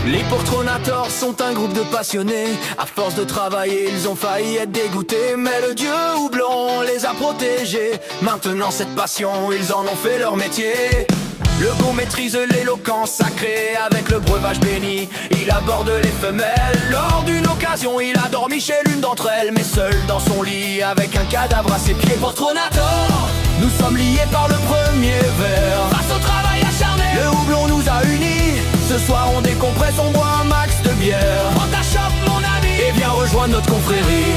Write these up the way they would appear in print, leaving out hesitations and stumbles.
Les Portronators sont un groupe de passionnés. À force de travailler, ils ont failli être dégoûtés, mais le dieu houblon les a protégés. Maintenant cette passion, ils en ont fait leur métier. Le go maîtrise l'éloquence sacrée. Avec le breuvage béni, il aborde les femelles. Lors d'une occasion, il a dormi chez l'une d'entre elles, mais seul dans son lit, avec un cadavre à ses pieds. Portronators, nous sommes liés par le premier verre. Face au travail acharné, le houblon nous a unis. Ce soir on décompresse, on boit un max de bière. Prends ta chope mon ami, et viens rejoindre notre confrérie.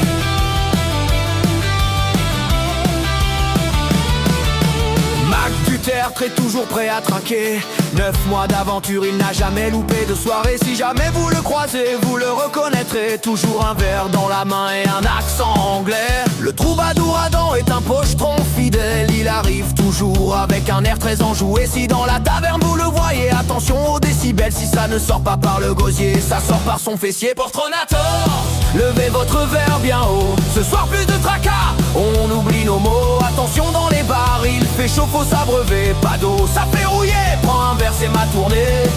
Mac du tertre est toujours prêt à trinquer. 9 mois d'aventure, il n'a jamais loupé de soirée. Si jamais vous le croisez, vous le reconnaîtrez. Toujours un verre dans la main et un accent anglais. Le troubadour Adam est un pochetron fidèle. Il arrive toujours avec un air très enjoué. Si dans la taverne vous le voyez, attention aux décibels. Si ça ne sort pas par le gosier, ça sort par son fessier. Portronators, levez votre verre bien haut. Ce soir plus de tracas, on oublie nos mots. Attention dans les bars, il fait chaud, faut s'abreuver. Pas d'eau, ça fait rouiller. Prends un verre, c'est ma tournée.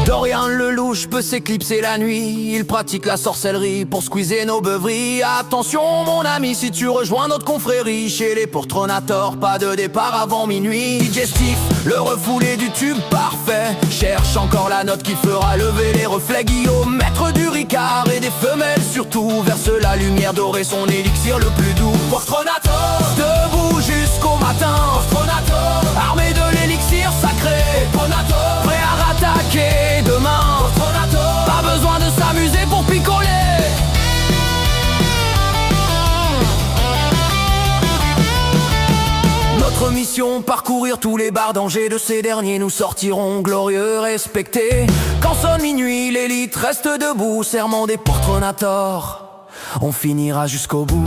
Dorian le louche peut s'éclipser la nuit. Il pratique la sorcellerie pour squeezer nos beuveries. Attention mon ami, si tu rejoins notre confrérie, chez les Portronators, pas de départ avant minuit. Digestif, le refoulé du tube parfait. Cherche encore la note qui fera lever les reflets. Guillaume, maître du Ricard et des femelles surtout, verse la lumière dorée, son élixir le plus doux. Portronators, debout jusqu'au matin. Portronators, armé de l'élixir sacré. Portronators, prêt à rattaquer demain. Portronators, pas besoin de s'amuser pour picoler. Notre mission, parcourir tous les bars d'Angers. De ces derniers nous sortirons glorieux, respectés. Quand sonne minuit, l'élite reste debout. Serment des Portronators, on finira jusqu'au bout.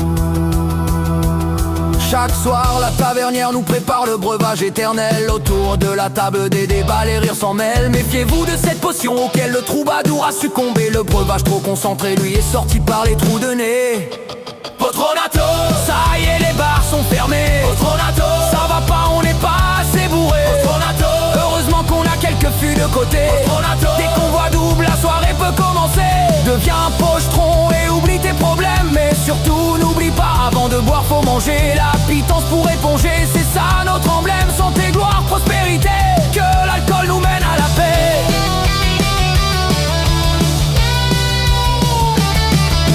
Chaque soir, la tavernière nous prépare le breuvage éternel. Autour de la table des débats, les rires s'en mêlent. Méfiez-vous de cette potion auquel le troubadour a succombé. Le breuvage trop concentré, lui, est sorti par les trous de nez. Portronators, ça y est, les bars sont fermés. Portronators, ça va pas, on n'est pas assez bourré. Portronators, heureusement qu'on a quelques fûts de côté. Portronators, dès qu'on voit double, la soirée peut commencer. Deviens un pochetron et oublie tes problèmes. Mais surtout, n'oublie pas, avant de boire, faut manger. La pitance pour éponger, c'est ça notre emblème. Santé, gloire, prospérité, que l'alcool nous mène à la paix.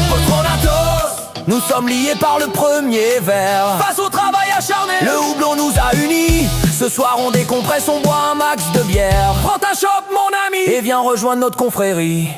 Portronators, nous sommes liés par le premier verre. Face au travail acharné, le houblon nous a unis. Ce soir on décompresse, on boit un max de bière. Prends ta chope mon ami, et viens rejoindre notre confrérie.